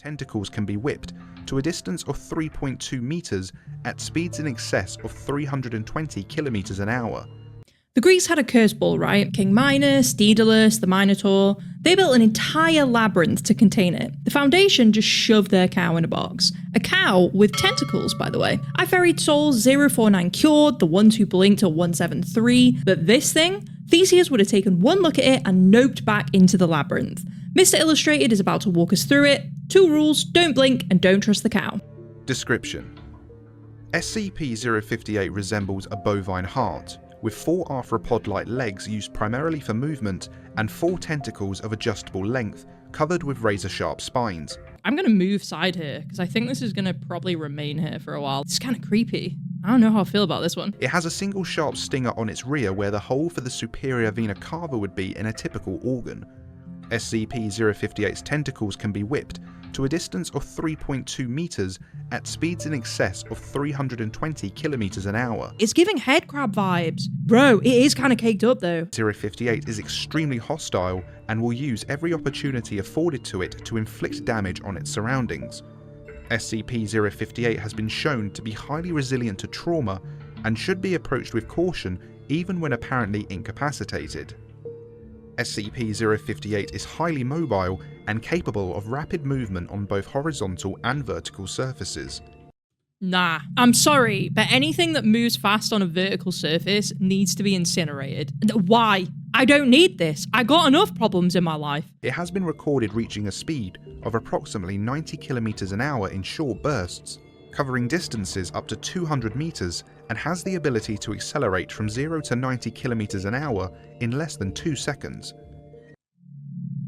Tentacles can be whipped to a distance of 3.2 meters at speeds in excess of 320 kilometers an hour. The Greeks had a curse ball, right? King Minos, Daedalus, the Minotaur. They built an entire labyrinth to contain it. The Foundation just shoved their cow in a box. A cow with tentacles, by the way. I ferried souls 049 cured, the ones who blinked till 173, but this thing? Theseus would have taken one look at it and noped back into the labyrinth. Mr. Illustrated is about to walk us through it. 2 rules, don't blink and don't trust the cow. Description: SCP-058 resembles a bovine heart, with 4 arthropod-like legs used primarily for movement and 4 tentacles of adjustable length, covered with razor-sharp spines. I'm gonna move side here, because I think this is gonna probably remain here for a while. It's kind of creepy. I don't know how I feel about this one. It has a single sharp stinger on its rear where the hole for the superior vena cava would be in a typical organ. SCP-058's tentacles can be whipped to a distance of 3.2 meters at speeds in excess of 320 kilometers an hour. It's giving headcrab vibes. Bro, it is kind of caked up though. 058 is extremely hostile and will use every opportunity afforded to it to inflict damage on its surroundings. SCP-058 has been shown to be highly resilient to trauma and should be approached with caution even when apparently incapacitated. SCP-058 is highly mobile and capable of rapid movement on both horizontal and vertical surfaces. Nah, I'm sorry, but anything that moves fast on a vertical surface needs to be incinerated. Why? I don't need this. I got enough problems in my life. It has been recorded reaching a speed of approximately 90 kilometers an hour in short bursts, covering distances up to 200 meters, and has the ability to accelerate from 0 to 90 kilometers an hour in less than 2 seconds.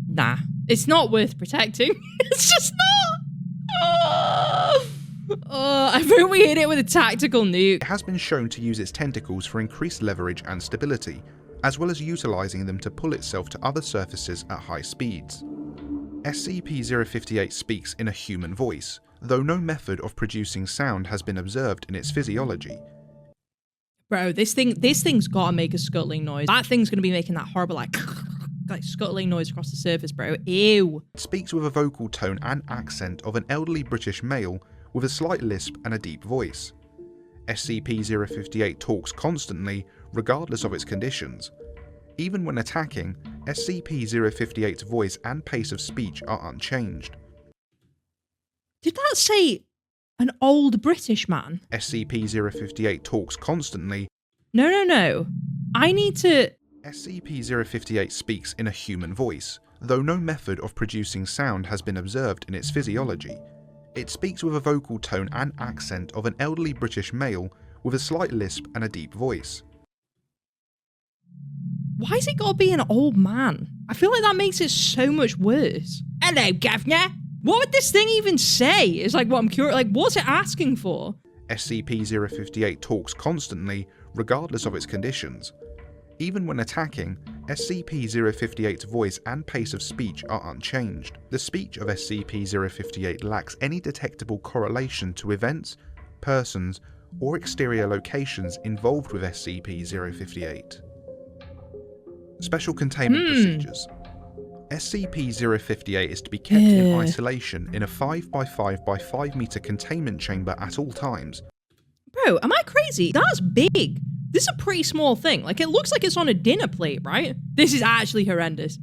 Nah, it's not worth protecting. It's just not. I think we hit it with a tactical nuke. It has been shown to use its tentacles for increased leverage and stability, as well as utilizing them to pull itself to other surfaces at high speeds. SCP-058 speaks in a human voice, though no method of producing sound has been observed in its physiology. Bro, this thing's gotta make a scuttling noise. That thing's gonna be making that horrible like scuttling noise across the surface, bro. Ew. It speaks with a vocal tone and accent of an elderly British male with a slight lisp and a deep voice. SCP-058 talks constantly, regardless of its conditions. Even when attacking, SCP-058's voice and pace of speech are unchanged. Did that say an old British man? SCP-058 talks constantly. No. I need to... SCP-058 speaks in a human voice, though no method of producing sound has been observed in its physiology. It speaks with a vocal tone and accent of an elderly British male with a slight lisp and a deep voice. Why's it gotta be an old man? I feel like that makes it so much worse. Hello, Governor. What would this thing even say? It's like what I'm curious, like what's it asking for? SCP-058 talks constantly, regardless of its conditions. Even when attacking, SCP-058's voice and pace of speech are unchanged. The speech of SCP-058 lacks any detectable correlation to events, persons, or exterior locations involved with SCP-058. Special Containment Procedures. SCP-058 is to be kept in isolation in a 5x5x5 meter containment chamber at all times. Bro, am I crazy? That's big. This is a pretty small thing. Like, it looks like it's on a dinner plate, right? This is actually horrendous.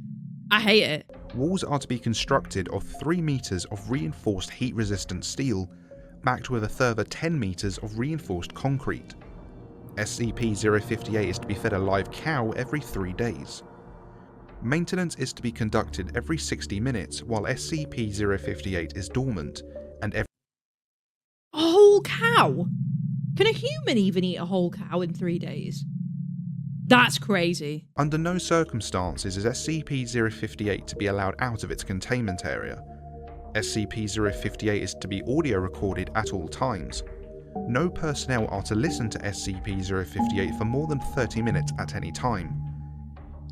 I hate it. Walls are to be constructed of 3 meters of reinforced heat-resistant steel, backed with a further 10 meters of reinforced concrete. SCP-058 is to be fed a live cow every 3 days. Maintenance is to be conducted every 60 minutes while SCP-058 is dormant, and every... A whole cow? Can a human even eat a whole cow in 3 days? That's crazy. Under no circumstances is SCP-058 to be allowed out of its containment area. SCP-058 is to be audio recorded at all times. No personnel are to listen to SCP-058 for more than 30 minutes at any time.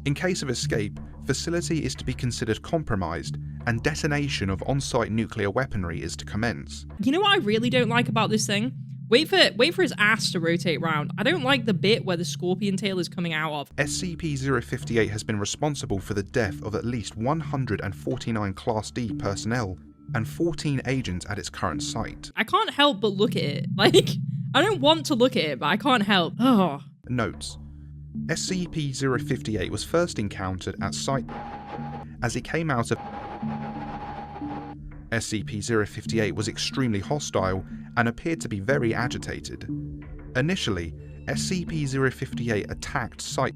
In case of escape, facility is to be considered compromised, and detonation of on-site nuclear weaponry is to commence. You know what I really don't like about this thing? Wait for his ass to rotate round. I don't like the bit where the scorpion tail is coming out of. SCP-058 has been responsible for the death of at least 149 Class D personnel, and 14 agents at its current site. I can't help but look at it. Like, I don't want to look at it, but I can't help. Oh. Notes: SCP-058 was first encountered at site as it came out of SCP-058 was extremely hostile and appeared to be very agitated. Initially, SCP-058 attacked site,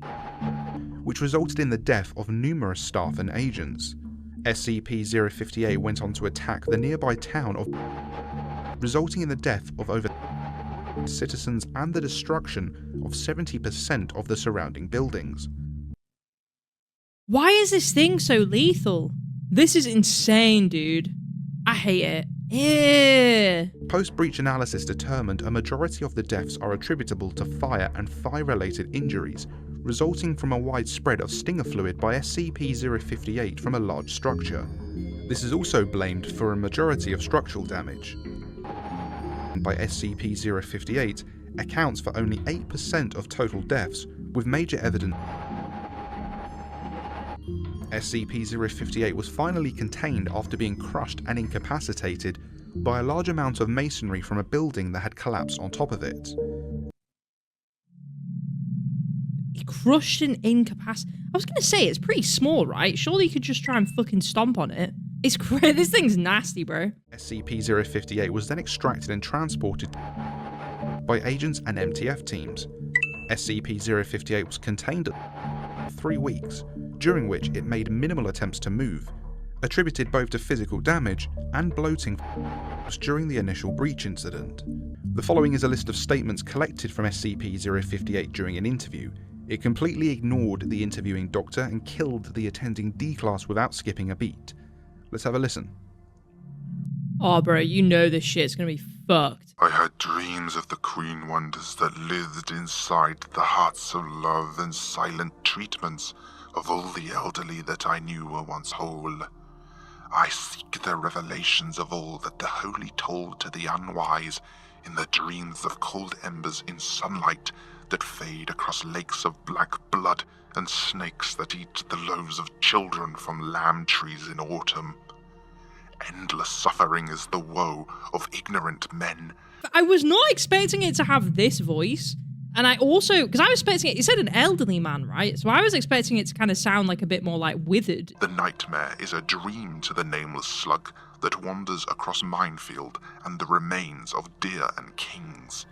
which resulted in the death of numerous staff and agents. SCP-058 went on to attack the nearby town of, resulting in the death of over citizens and the destruction of 70% of the surrounding buildings. Why is this thing so lethal? This is insane, dude. I hate it. Ew. Post-breach analysis determined a majority of the deaths are attributable to fire and fire-related injuries, resulting from a wide spread of stinger fluid by SCP-058 from a large structure. This is also blamed for a majority of structural damage. By SCP-058 accounts for only 8% of total deaths, with major evidence. SCP-058 was finally contained after being crushed and incapacitated by a large amount of masonry from a building that had collapsed on top of it. Crushed and incapacitated. I was gonna say, it's pretty small, right? Surely you could just try and fucking stomp on it. It's crazy. This thing's nasty, bro. SCP-058 was then extracted and transported by agents and MTF teams. SCP-058 was contained for 3 weeks, during which it made minimal attempts to move, attributed both to physical damage and bloating during the initial breach incident. The following is a list of statements collected from SCP-058 during an interview. It completely ignored the interviewing doctor and killed the attending D-class without skipping a beat. Let's have a listen. Oh, bro, you know this shit's gonna be fucked. I had dreams of the queen wonders that lived inside the hearts of love and silent treatments of all the elderly that I knew were once whole. I seek the revelations of all that the holy told to the unwise in the dreams of cold embers in sunlight that fade across lakes of black blood and snakes that eat the loaves of children from lamb trees in autumn. Endless suffering is the woe of ignorant men. I was not expecting it to have this voice. And I also, because I was expecting it said an elderly man, right? So I was expecting it to kind of sound like a bit more like withered. The nightmare is a dream to the nameless slug that wanders across minefield and the remains of deer and kings.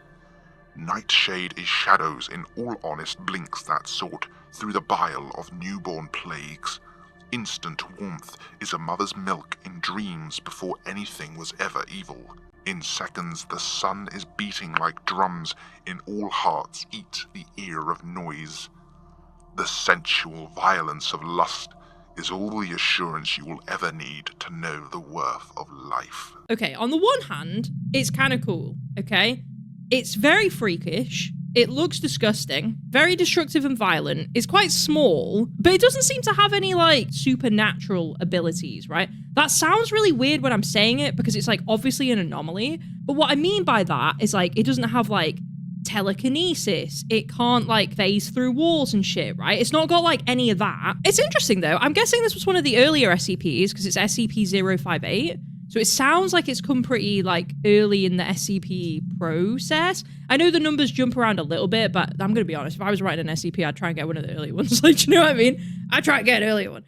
Nightshade is shadows in all honest blinks that sort through the bile of newborn plagues. Instant warmth is a mother's milk in dreams before anything was ever evil. In seconds the sun is beating like drums in all hearts eat the ear of noise. The sensual violence of lust is all the assurance you will ever need to know the worth of life. Okay, on the one hand, it's kind of cool, okay? It's very freakish. It looks disgusting, very destructive and violent. It's quite small, but it doesn't seem to have any, like, supernatural abilities, right? That sounds really weird when I'm saying it because it's, like, obviously an anomaly. But what I mean by that is, like, it doesn't have, like, telekinesis. It can't, like, phase through walls and shit, right? It's not got, like, any of that. It's interesting, though. I'm guessing this was one of the earlier SCPs because it's SCP-058. So it sounds like it's come pretty, like, early in the SCP process. I know the numbers jump around a little bit, but I'm going to be honest. If I was writing an SCP, I'd try and get one of the early ones. Like, do you know what I mean? I'd try and get an earlier one.